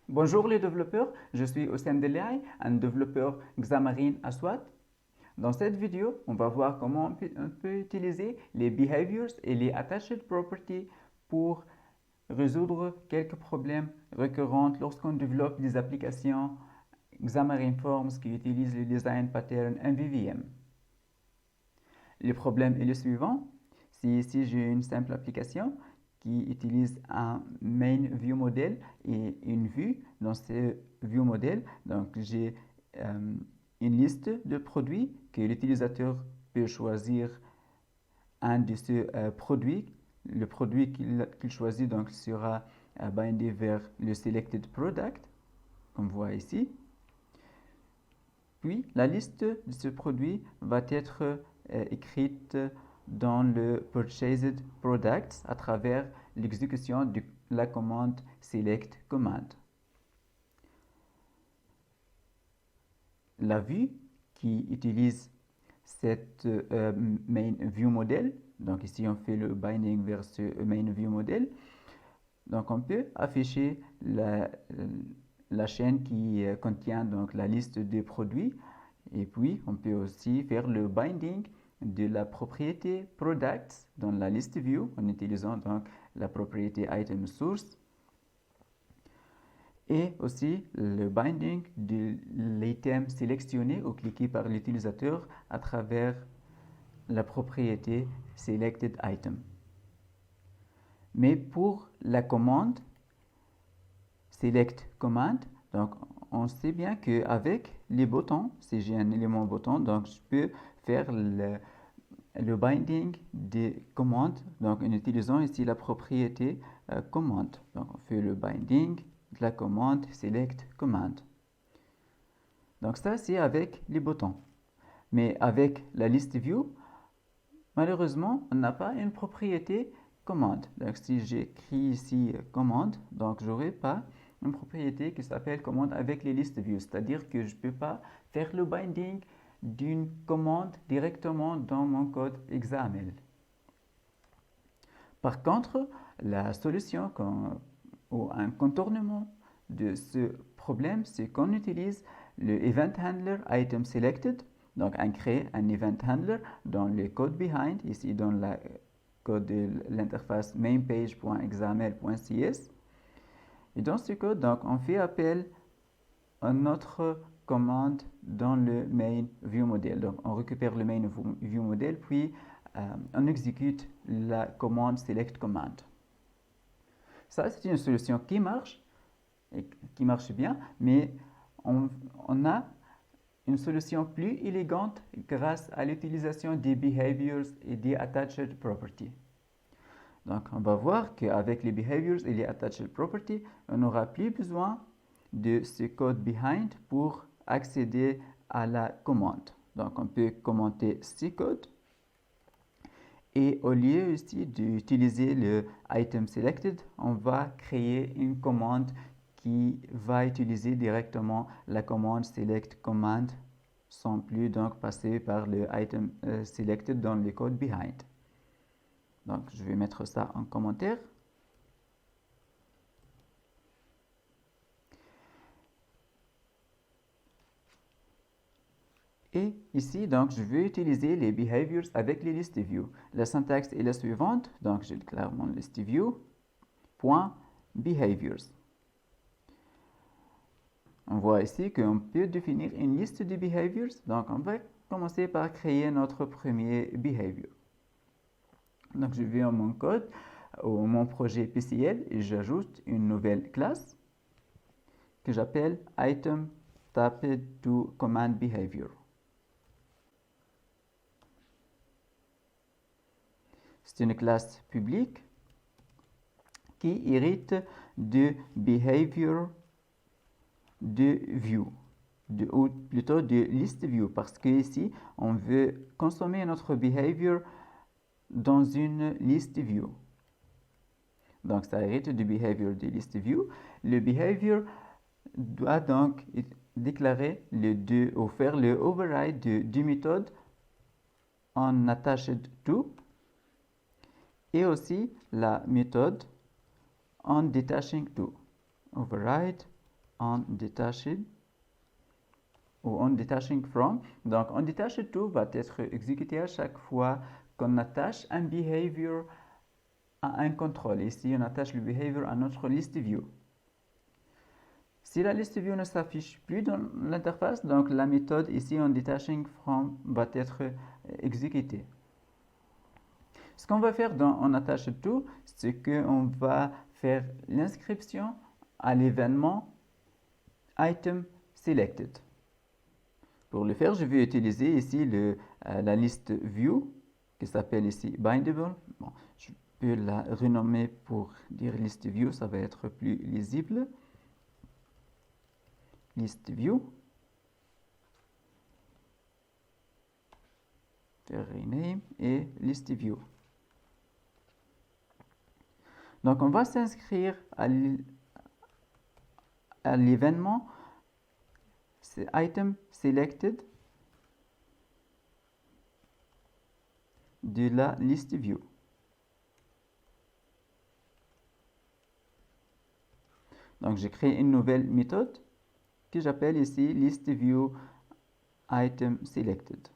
Bonjour les développeurs, je suis Oussem Delaye, un développeur Xamarin Aswad. Dans cette vidéo, on va voir comment on peut utiliser les behaviors et les attached properties pour résoudre quelques problèmes récurrents lorsqu'on développe des applications Xamarin Forms qui utilisent le design pattern MVVM. Le problème est le suivant. Si ici j'ai une simple application qui utilise un main view model et une vue dans ce view model, donc j'ai une liste de produits que l'utilisateur peut choisir un de ces produits. Le produit qu'il choisit donc sera bindé vers le selected product, comme on voit ici. Puis la liste de ce produit va être écrite dans le Purchased Products à travers l'exécution de la commande Select Command. La vue qui utilise cette main view model, donc ici on fait le binding vers ce main view model, donc on peut afficher la chaîne qui contient donc la liste des produits et puis on peut aussi faire le binding de la propriété products dans la liste view en utilisant donc la propriété item source et aussi le binding de l'item sélectionné ou cliqué par l'utilisateur à travers la propriété selected item. Mais pour la commande select command, donc on sait bien qu'avec les boutons, si j'ai un élément bouton, donc je peux faire le binding des commandes, donc en utilisant ici la propriété commande. Donc on fait le binding de la commande select command. Donc ça c'est avec les boutons. Mais avec la liste view, malheureusement on n'a pas une propriété commande. Donc si j'écris ici commande, donc j'aurai pas une propriété qui s'appelle commande avec les listes view, c'est-à-dire que je ne peux pas faire le binding d'une commande directement dans mon code XAML. Par contre, la solution ou un contournement de ce problème, c'est qu'on utilise le event handler item selected, donc on crée un event handler dans le code behind, ici dans le code de l'interface mainpage.xaml.cs. Et dans ce code, donc, on fait appel à notre commande dans le main view model. Donc, on récupère le main view model, puis on exécute la commande select command. Ça, c'est une solution qui marche bien, mais on a une solution plus élégante grâce à l'utilisation des behaviors et des attached properties. Donc, on va voir qu'avec les behaviors et les attached properties, on n'aura plus besoin de ce code behind pour accéder à la commande. Donc, on peut commenter ce code et au lieu ici d'utiliser le item selected, on va créer une commande qui va utiliser directement la commande select command sans plus donc passer par le item selected dans le code behind. Donc, je vais mettre ça en commentaire. Et ici, donc, je vais utiliser les behaviors avec les list view. La syntaxe est la suivante. Donc, je déclare mon list view, point behaviors. On voit ici qu'on peut définir une liste de behaviors. Donc, on va commencer par créer notre premier behavior. Donc, je vais en mon code, ou mon projet PCL, et j'ajoute une nouvelle classe que j'appelle item tapped to command behavior. C'est une classe publique qui hérite de behavior de view, ou plutôt de list view, parce que ici, on veut consommer notre behavior dans une list view. Donc, ça hérite du behavior de list view. Le behavior doit donc déclarer ou faire le override de deux méthodes en attached to et aussi la méthode en detaching to. Override undetached ou undetaching from. Donc, undetached to va être exécuté à chaque fois qu'on attache un behavior à un contrôle. Ici, on attache le behavior à notre list view. Si la list view ne s'affiche plus dans l'interface, donc la méthode ici undetaching from va être exécutée. Ce qu'on va faire dans onAttached to, c'est qu'on va faire l'inscription à l'événement item selected. Pour le faire, je vais utiliser ici la liste view qui s'appelle ici bindable. Bon, je peux la renommer pour dire liste view, ça va être plus lisible. List view. Rename et list view. Donc, on va s'inscrire à l'événement item selected de la list view. Donc, j'ai créé une nouvelle méthode que j'appelle ici list view item selected.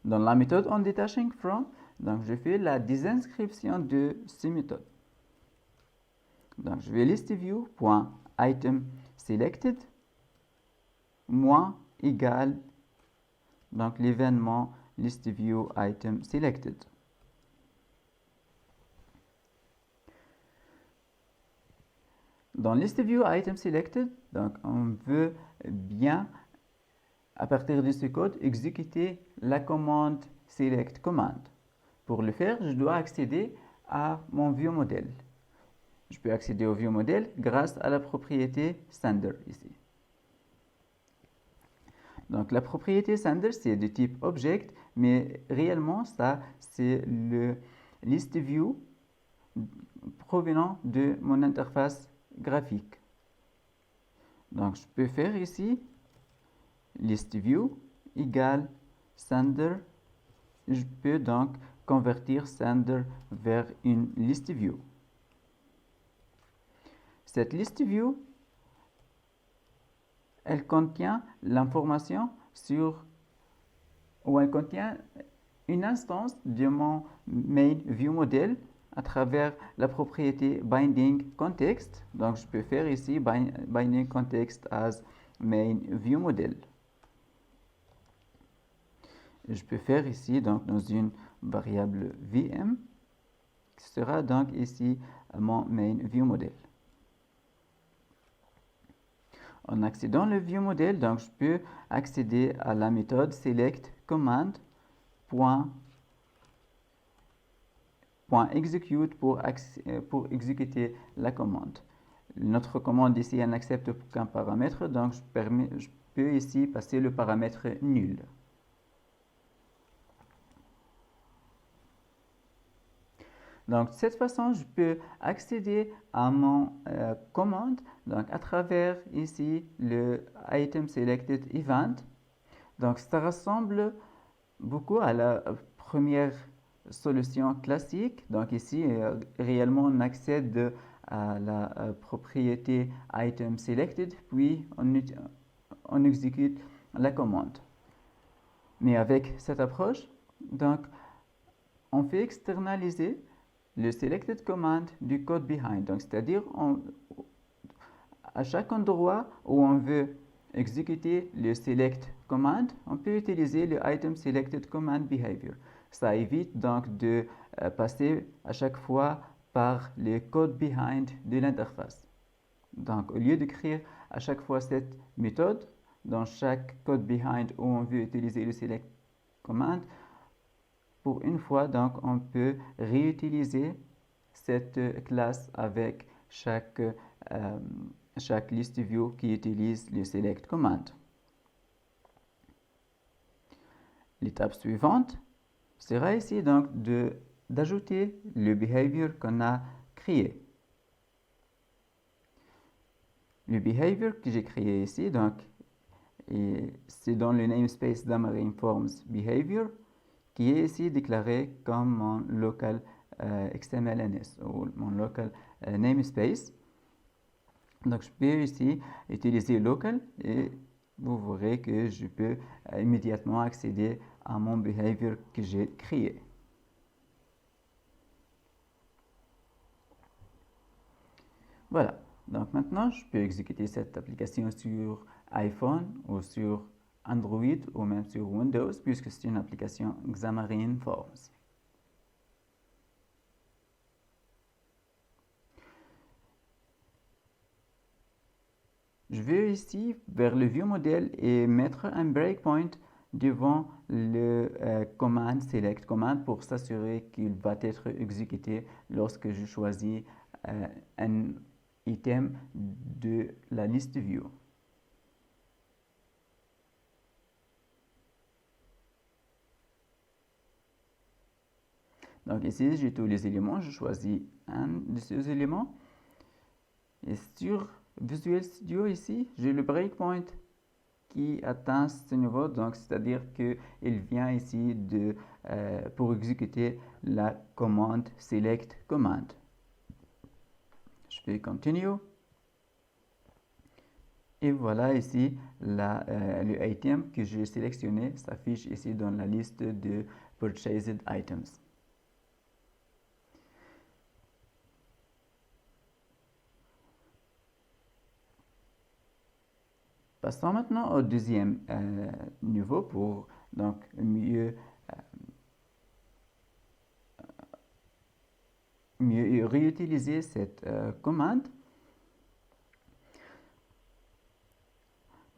Dans la méthode onDetaching from, donc je fais la désinscription de ces méthodes. Donc je vais listView.item selected moins égal donc l'événement listView item selected. Dans listView item selected, donc on veut bien à partir de ce code, exécuter la commande select command. Pour le faire, je dois accéder à mon viewModel. Je peux accéder au viewModel grâce à la propriété sender ici. Donc la propriété sender, c'est de type object, mais réellement, ça, c'est le list view provenant de mon interface graphique. Donc je peux faire ici list view égale sender. Je peux donc convertir sender vers une list view. Cette list view, elle contient l'information sur, ou elle contient une instance de mon main viewModel à travers la propriété binding context. Donc je peux faire ici binding context as main viewModel. Je peux faire ici donc dans une variable VM qui sera donc ici mon main viewModel. En accédant le viewModel, donc je peux accéder à la méthode select command .execute pour exécuter la commande. Notre commande ici n'accepte aucun paramètre, donc je peux ici passer le paramètre nul. Donc, de cette façon, je peux accéder à mon commande donc, à travers ici le item selected event. Donc, ça ressemble beaucoup à la première solution classique. Donc, ici, réellement, on accède à la propriété item selected, puis on exécute la commande. Mais avec cette approche, donc, on fait externaliser le selected command du code behind. Donc, c'est-à-dire, à chaque endroit où on veut exécuter le select command, on peut utiliser le item selected command behavior. Ça évite donc de passer à chaque fois par le code behind de l'interface. Donc, au lieu d'écrire à chaque fois cette méthode, dans chaque code behind où on veut utiliser le select command, pour une fois, donc, on peut réutiliser cette classe avec chaque list view qui utilise le select command. L'étape suivante sera ici donc d'ajouter le behavior qu'on a créé. Le behavior que j'ai créé ici, donc, c'est dans le namespace Xamarin Forms Behavior qui est ici déclaré comme mon local XMLNS ou mon local namespace. Donc, je peux ici utiliser local et vous verrez que je peux immédiatement accéder à mon behavior que j'ai créé. Voilà. Donc maintenant, je peux exécuter cette application sur iPhone ou sur Android ou même sur Windows puisque c'est une application Xamarin Forms. Je vais ici vers le ViewModel et mettre un breakpoint devant le command select command pour s'assurer qu'il va être exécuté lorsque je choisis un item de la liste view. Donc ici, j'ai tous les éléments, je choisis un de ces éléments. Et sur Visual Studio ici, j'ai le breakpoint qui atteint ce niveau, donc c'est-à-dire qu'il vient ici pour exécuter la commande select command. Je fais continue. Et voilà ici le item que j'ai sélectionné s'affiche ici dans la liste de purchased items. Passons maintenant au deuxième niveau pour donc mieux réutiliser cette commande.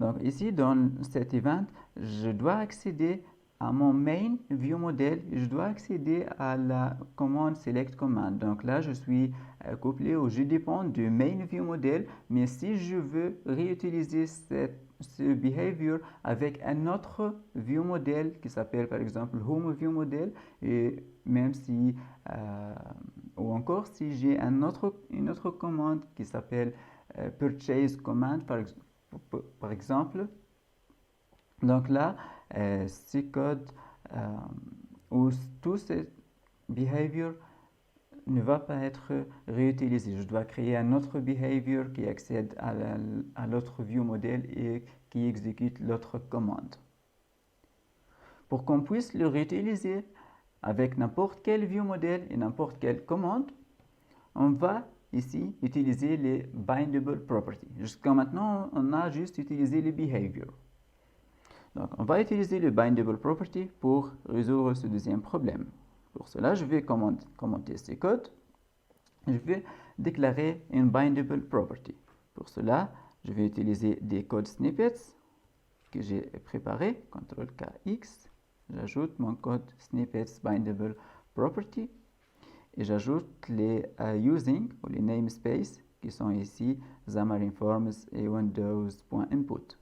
Donc ici dans cet event, je dois accéder à mon main view model, je dois accéder à la commande select command. Donc là, je suis couplé ou je dépends du main view model, mais si je veux réutiliser ce behavior avec un autre view model qui s'appelle par exemple home view model, et même si ou encore si j'ai une autre commande qui s'appelle purchase command par exemple. Donc là, ce code ou tout ce behavior ne va pas être réutilisé. Je dois créer un autre behavior qui accède à l'autre view model et qui exécute l'autre commande. Pour qu'on puisse le réutiliser avec n'importe quel view model et n'importe quelle commande, on va ici utiliser les bindable properties. Jusqu'à maintenant, on a juste utilisé les behavior. Donc, on va utiliser le bindable property pour résoudre ce deuxième problème. Pour cela, je vais commenter ce code. Je vais déclarer une bindable property. Pour cela, je vais utiliser des codes snippets que j'ai préparés. CTRL-KX. J'ajoute mon code snippets bindable property. Et j'ajoute les using ou les namespaces qui sont ici Xamarin Forms et Windows.input.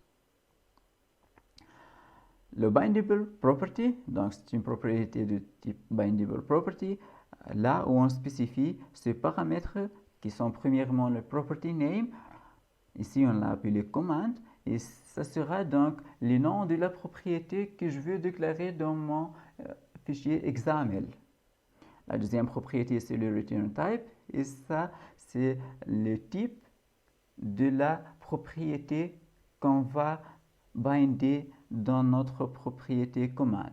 Le bindable property, donc c'est une propriété de type bindable property, là où on spécifie ces paramètres qui sont premièrement le property name, ici on l'a appelé command, et ça sera donc le nom de la propriété que je veux déclarer dans mon fichier XAML. La deuxième propriété c'est le return type, et ça c'est le type de la propriété qu'on va binder dans notre propriété command.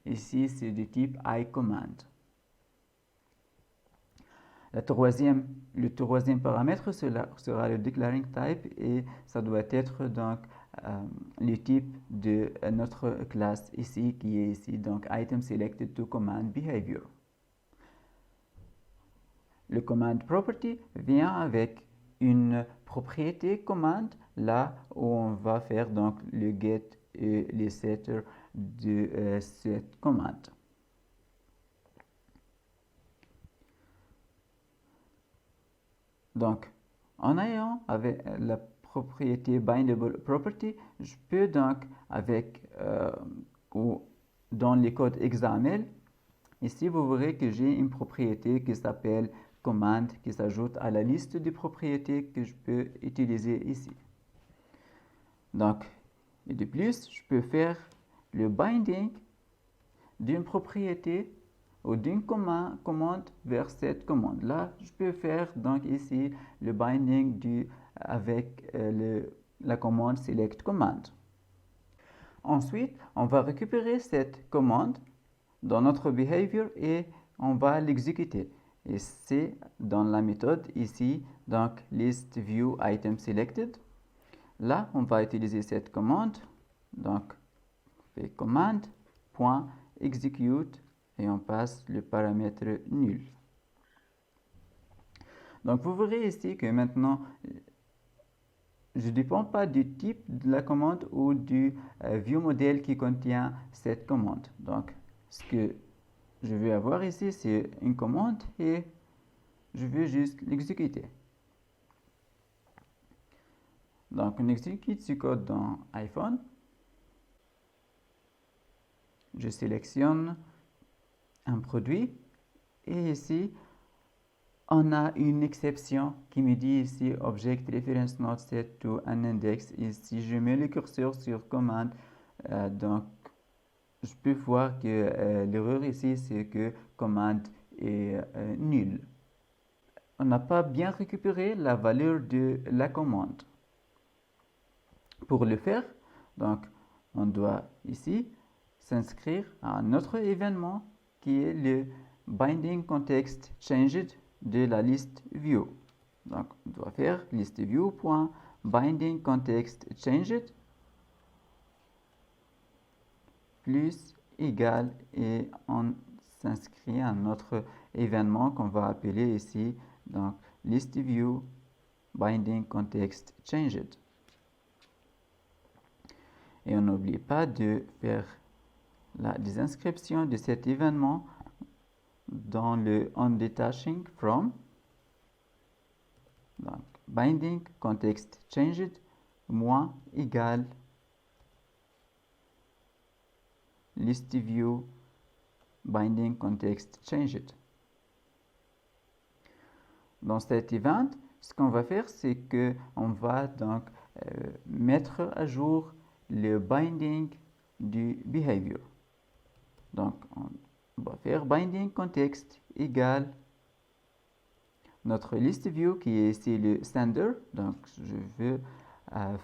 Ici, c'est du type iCommand. Le troisième paramètre sera le declaring type et ça doit être donc le type de notre classe ici qui est ici donc item selected to command behavior. Le command property vient avec une propriété command là où on va faire donc le get et les setter de cette commande. Donc, en ayant avec la propriété bindable property, je peux donc avec ou dans les codes XAML, ici vous verrez que j'ai une propriété qui s'appelle command qui s'ajoute à la liste de propriétés que je peux utiliser ici. Donc, et de plus, je peux faire le binding d'une propriété ou d'une commande vers cette commande. Là, je peux faire donc ici le binding avec la commande select command. Ensuite, on va récupérer cette commande dans notre behavior et on va l'exécuter. Et c'est dans la méthode ici, donc list view item selected. Là, on va utiliser cette commande, donc fait command.execute et on passe le paramètre nul. Donc vous verrez ici que maintenant, je ne dépends pas du type de la commande ou du viewModel qui contient cette commande. Donc ce que je veux avoir ici, c'est une commande et je veux juste l'exécuter. Donc on exécute ce code dans iPhone. Je sélectionne un produit et ici on a une exception qui me dit ici object reference not set to an index. Et si je mets le curseur sur commande, donc je peux voir que l'erreur ici c'est que commande est nulle. On n'a pas bien récupéré la valeur de la commande. Pour le faire, donc on doit ici s'inscrire à un autre événement qui est le binding context changed de la liste view. Donc on doit faire list view.binding context changed plus égal et on s'inscrit à un autre événement qu'on va appeler ici donc list view binding context changed. Et on n'oublie pas de faire la désinscription de cet événement dans le ondetaching from. Donc, binding context changed moins égal list view binding context changed. Dans cet event, ce qu'on va faire, c'est que on va donc mettre à jour le binding du behavior. Donc, on va faire binding context égale notre list view qui est ici le sender. Donc, je veux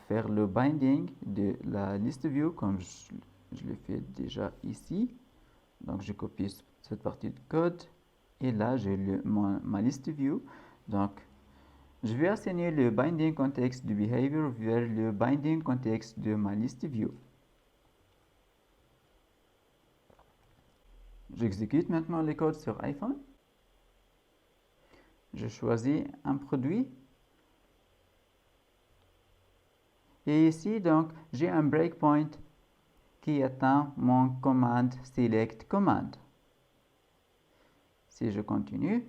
faire le binding de la list view comme je le fais déjà ici. Donc, je copie cette partie de code et là, j'ai ma list view. Donc, je vais assigner le binding context du behavior vers le binding context de ma list view. J'exécute maintenant le code sur iPhone. Je choisis un produit. Et ici, donc, j'ai un breakpoint qui atteint mon command select command. Si je continue,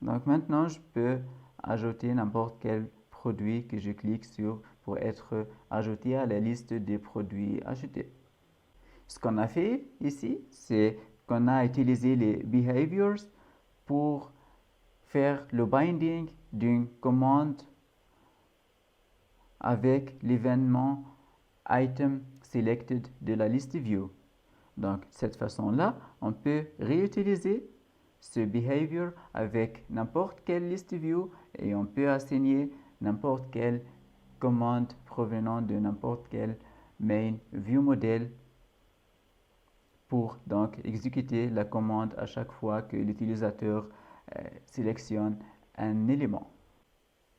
donc maintenant, je peux ajouter n'importe quel produit que je clique sur pour être ajouté à la liste des produits achetés. Ce qu'on a fait ici, c'est qu'on a utilisé les behaviors pour faire le binding d'une commande avec l'événement item selected de la liste view. Donc, de cette façon-là, on peut réutiliser ce behavior avec n'importe quelle liste view et on peut assigner n'importe quelle commande provenant de n'importe quel main view model pour donc exécuter la commande à chaque fois que l'utilisateur sélectionne un élément.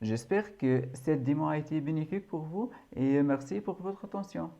J'espère que cette démo a été bénéfique pour vous et merci pour votre attention.